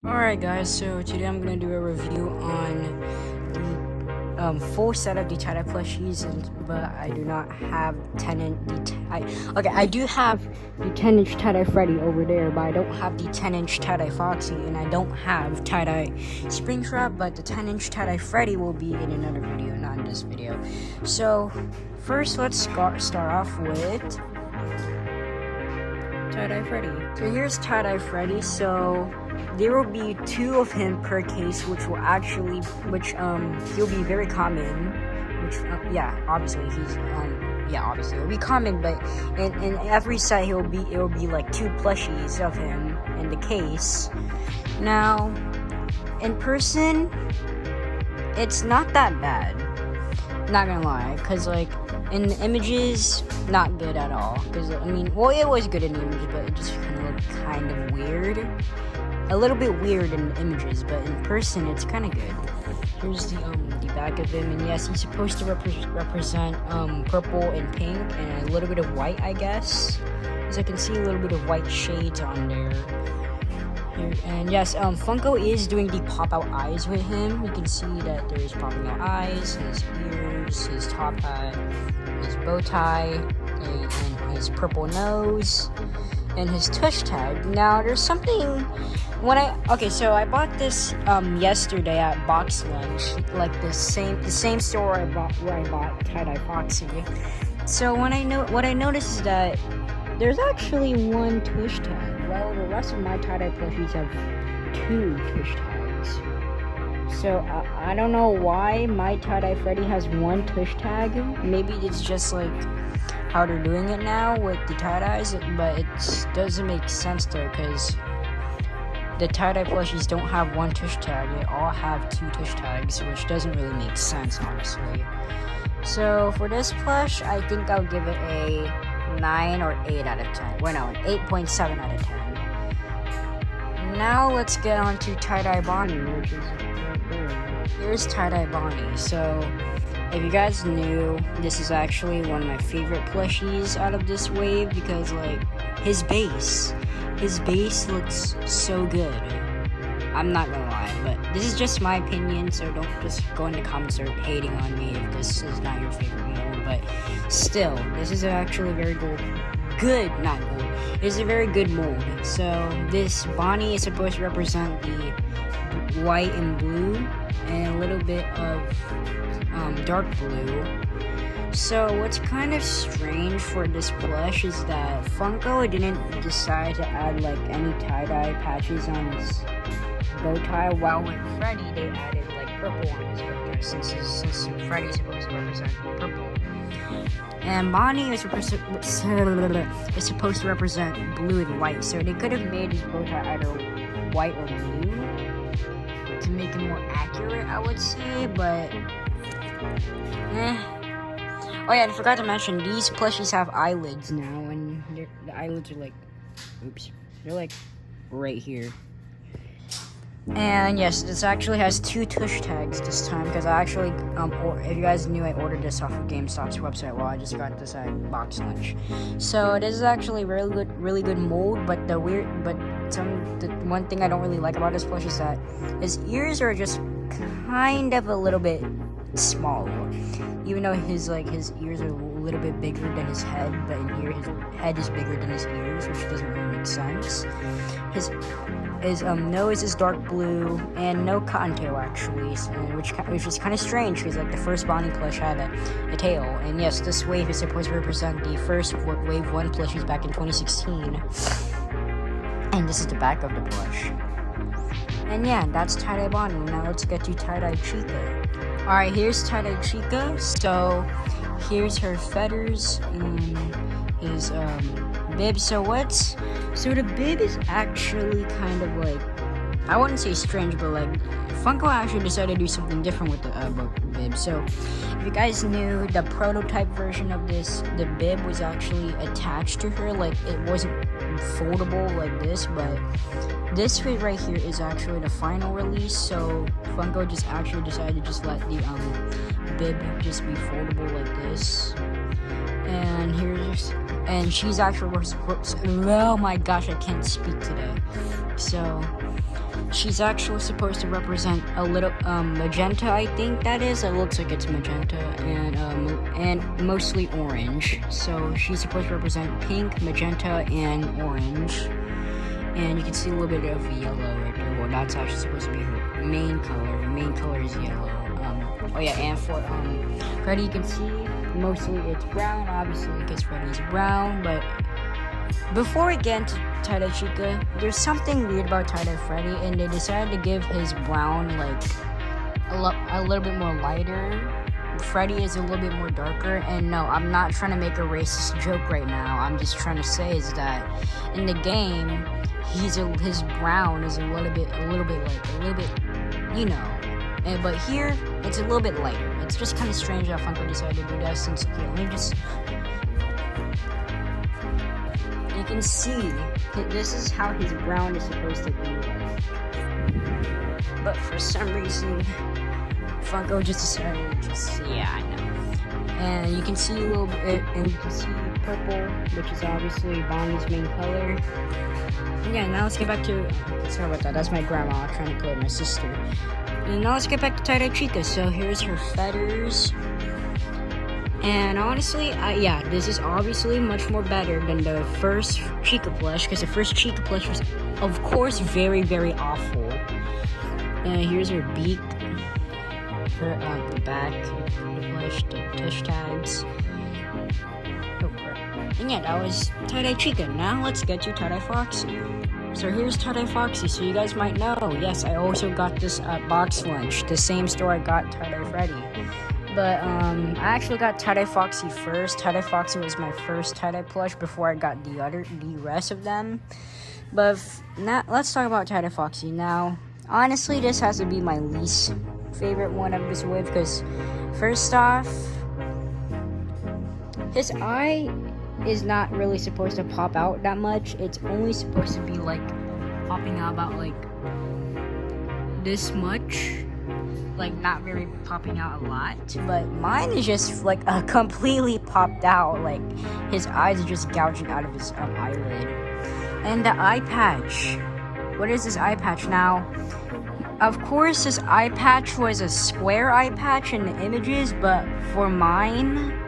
Alright guys, so today I'm gonna do a review on the full set of the tie-dye plushies, but I do not have 10-inch. I do have the 10-inch tie-dye Freddy over there, but I don't have the 10-inch tie-dye Foxy, and I don't have tie-dye Springtrap. But the 10-inch tie-dye Freddy will be in another video, not in this video. So first, let's start off with tie-dye Freddy. So here's tie-dye Freddy. So there will be 2 of him per case, which he'll be very common. Obviously it'll be common, but in every set it will be like 2 plushies of him in the case. Now, in person, it's not that bad. Not gonna lie, cause like in the images, not good at all. Cause I mean, well, it was good in the images, but it just kind of weird. A little bit weird in the images, but in person it's kind of good. Here's the back of him, and yes, he's supposed to represent purple and pink and a little bit of white, I guess, as I can see a little bit of white shades on there. Here, and yes, Funko is doing the pop out eyes with him. You can see that there's popping out eyes, his ears, his top hat, his bow tie, and his purple nose, and his tush tag. Now there's something so I bought this yesterday at Box Lunch, like the same store where I bought tie-dye Foxy. So what I noticed is that there's actually 1 tush tag, while the rest of my tie-dye plushies have 2 tush tags. So I don't know why my tie-dye Freddy has 1 tush tag. Maybe it's just like how they're doing it now with the tie-dyes, but it doesn't make sense though, because the tie-dye plushies don't have 1 tush tag, they all have 2 tush tags, which doesn't really make sense, honestly. So for this plush, I think I'll give it a 9 or 8 out of 10. Well, no, an 8.7 out of 10. Now let's get on to tie-dye Bonnie, which is right there. Here's tie-dye Bonnie. So if you guys knew, this is actually one of my favorite plushies out of this wave, because like his base looks so good. I'm not gonna lie, but this is just my opinion, so don't just go in the comments or hating on me if this is not your favorite mold. But still, this is actually very it's a very good mold. So this Bonnie is supposed to represent the white and blue and a little bit of dark blue. So what's kind of strange for this plush is that Funko didn't decide to add like any tie-dye patches on his bow tie, while with Freddy they added like purple on his bow tie, since Freddy's supposed to represent purple. And Bonnie is supposed to represent blue and white, so they could have made his bow tie either white or blue to make it more accurate, I would say, but Oh yeah, and I forgot to mention, these plushies have eyelids now, and the eyelids are like, they're like right here. And yes, this actually has 2 tush tags this time, because I actually, if you guys knew, I ordered this off of GameStop's website. Well, I just got this at Box Lunch. So this is actually really good mold, but the one thing I don't really like about this plush is that his ears are just kind of a little bit small. Even though his ears are a little bit bigger than his head, but his head is bigger than his ears, which doesn't really make sense. His nose is dark blue and no cottontail actually, which is kind of strange, because like the first Bonnie plush had a tail. And yes, this wave is supposed to represent the first wave 1 plushies back in 2016. And this is the back of the plush. And yeah, that's tie-dye Bonnie. Now let's get to tie-dye Chica. Alright, here's tie-dye Chica. So here's her feathers and his bib. So the bib is actually kind of like, I wouldn't say strange, but like Funko actually decided to do something different with the bib. So if you guys knew, the prototype version of the bib was actually attached to her, like it wasn't foldable like this, but this fit right here is actually the final release. So Funko just actually decided to just let the bib just be foldable like this. And she's actually oh my gosh, I can't speak today. So she's actually supposed to represent a little magenta, I think that is. It looks like it's magenta and mostly orange. So she's supposed to represent pink, magenta, and orange. And you can see a little bit of yellow right there. Well, that's actually supposed to be her main color. Her main color is yellow. Oh yeah, and for Freddy, you can see mostly it's brown, obviously, because Freddy's brown. But before we get into Tie-Dye Chica, there's something weird about Tie-Dye Freddy, and they decided to give his brown like a little bit more lighter. Freddy is a little bit more darker, and no, I'm not trying to make a racist joke right now. I'm just trying to say is that in the game, his brown is a little bit, you know. But here, it's a little bit lighter. It's just kind of strange that Funko decided to do that since, here, let me just... You can see, this is how his brown is supposed to be like. But for some reason, Funko just decided to just, yeah, I know. And you can see a little bit, and you can see purple, which is obviously Bonnie's main color. And yeah, now let's get back to, sorry about that, that's my grandma trying to play with my sister. And now let's get back to Tie-Dye Chica. So here's her feathers. And honestly, yeah, this is obviously much more better than the first Chica plush, because the first Chica plush was, of course, very, very awful. And here's her beak, her the back, the plush, the tush tags. And yeah, that was Tie-Dye Chica. Now let's get to Tie-Dye Foxy. So here's Tie-Dye Foxy. So you guys might know, yes, I also got this at Box Lunch, the same store I got Tie-Dye Freddy. But I actually got Tie-Dye Foxy first. Tie-Dye Foxy was my first tie-dye plush before I got the rest of them. But now let's talk about Tie-Dye Foxy. Now, honestly, this has to be my least favorite one of this wave, because first off, his eye is not really supposed to pop out that much. It's only supposed to be like popping out about like this much, like not very popping out a lot. But mine is just like completely popped out, like his eyes are just gouging out of his eyelid. And the eye patch, what is this eye patch? Now, of course, this eye patch was a square eye patch in the images, but for mine,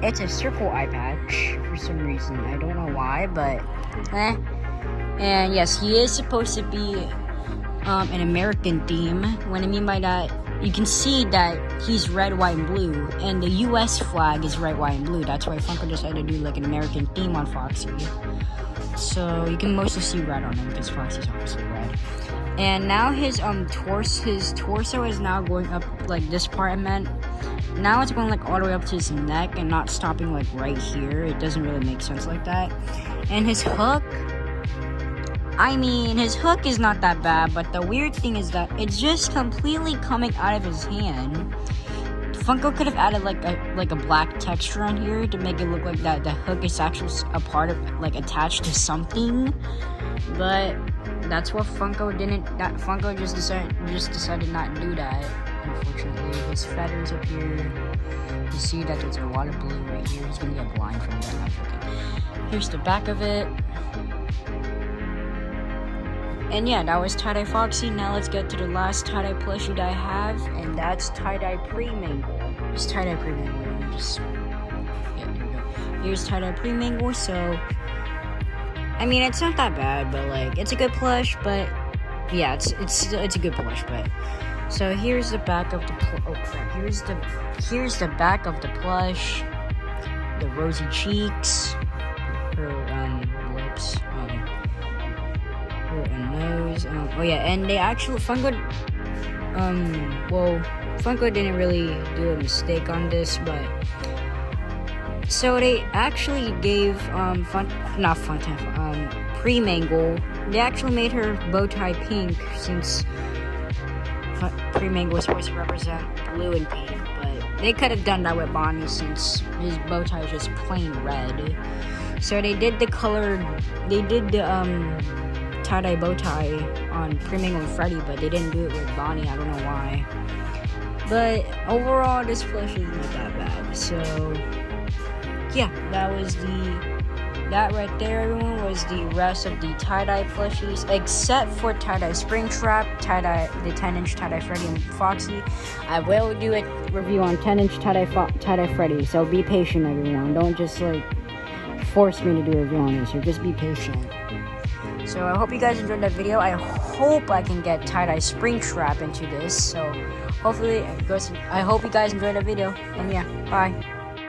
it's a circle eye patch for some reason. I don't know why, but And yes, he is supposed to be an American theme. What I mean by that, you can see that he's red, white, and blue, and the US flag is red, white, and blue. That's why Funko decided to do like an American theme on Foxy. So you can mostly see red on him because Foxy's obviously red. And now his torso is now going up, like this part I meant. Now it's going like all the way up to his neck and not stopping like right here. It doesn't really make sense like that. And his hook, I mean, his hook is not that bad, but the weird thing is that it's just completely coming out of his hand. Funko could have added like a black texture on here to make it look like that the hook is actually a part of, like, attached to something. But that's what Funko didn't. That Funko just decided not to do that. Unfortunately, his feathers up here. You see that there's a lot of blue right here. He's gonna get blind from that. Here's the back of it. And yeah, that was Tie-Dye Foxy. Now let's get to the last tie-dye plushie that I have, and that's Tie-Dye Pre-Mangle. It's Tie-Dye Pre-Mangle. Yeah, there we go. Here's Tie-Dye Pre-Mangle. So, I mean, it's not that bad, but like, it's a good plush. But yeah, it's a good plush. But so here's the back of the Here's the back of the plush. The rosy cheeks. Her lips. Her nose. Oh yeah, and they actually Funko didn't really do a mistake on this, but so they actually gave Pre-Mangle, they actually made her bow tie pink, since Pre-Mangle was supposed to represent blue and pink, but they could have done that with Bonnie since his bow tie is just plain red. So they did the tie-dye bow tie on Pre-Mangle and Freddy, but they didn't do it with Bonnie. I don't know why. But overall, this plush is not that bad. So yeah, that was the that right there, everyone, was the rest of the tie-dye plushies, except for tie-dye Springtrap, the 10-inch tie-dye Freddy and Foxy. I will do a review on 10-inch tie-dye Freddy, so be patient, everyone. Don't just like force me to do a review on this, or just be patient. So I hope you guys enjoyed that video. I hope I can get tie-dye Springtrap into this. So hopefully, I hope you guys enjoyed that video. And yeah, bye.